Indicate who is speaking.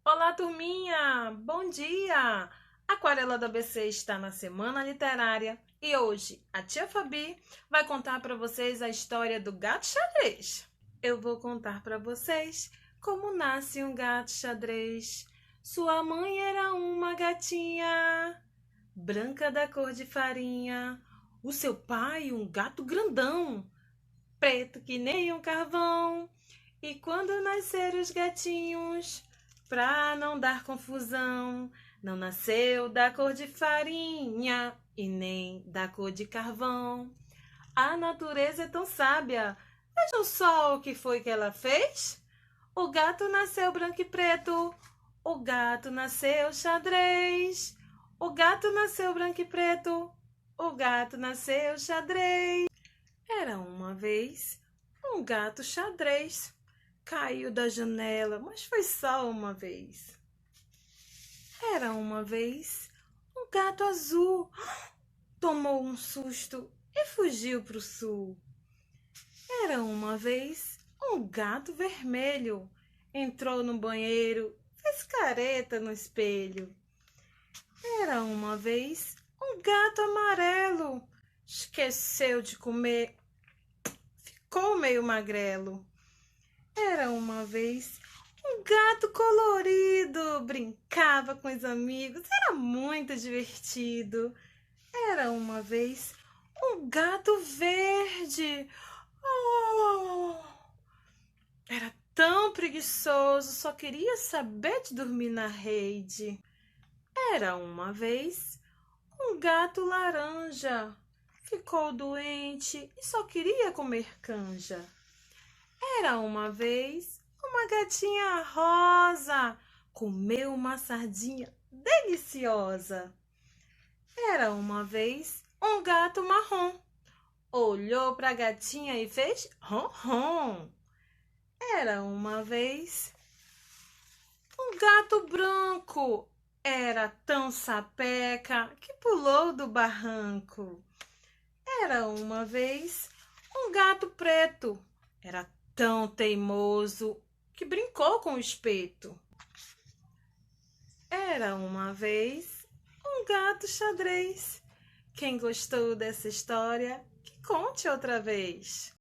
Speaker 1: Olá, turminha! Bom dia! A Aquarela do ABC está na Semana Literária e hoje a tia Fabi vai contar para vocês a história do gato xadrez. Eu vou contar para vocês como nasce um gato xadrez. Sua mãe era uma gatinha branca da cor de farinha. O seu pai, um gato grandão, preto que nem um carvão. E quando nasceram os gatinhos, pra não dar confusão, não nasceu da cor de farinha e nem da cor de carvão. A natureza é tão sábia. Vejam só o que foi que ela fez. O gato nasceu branco e preto. O gato nasceu xadrez. O gato nasceu branco e preto. O gato nasceu xadrez. Era uma vez um gato xadrez. Caiu da janela, mas foi só uma vez. Era uma vez um gato azul. Tomou um susto e fugiu para o sul. Era uma vez um gato vermelho. Entrou no banheiro, fez careta no espelho. Era uma vez um gato amarelo. Esqueceu de comer, ficou meio magrelo. Era uma vez um gato colorido, brincava com os amigos, era muito divertido. Era uma vez um gato verde. Oh, era tão preguiçoso, só queria saber de dormir na rede. Era uma vez um gato laranja. Ficou doente e só queria comer canja. Era uma vez uma gatinha rosa, comeu uma sardinha deliciosa. Era uma vez um gato marrom, olhou para a gatinha e fez ron ron. Era uma vez um gato branco, era tão sapeca que pulou do barranco. Era uma vez um gato preto, era tão teimoso que brincou com o espeto. Era uma vez um gato xadrez. Quem gostou dessa história, que conte outra vez.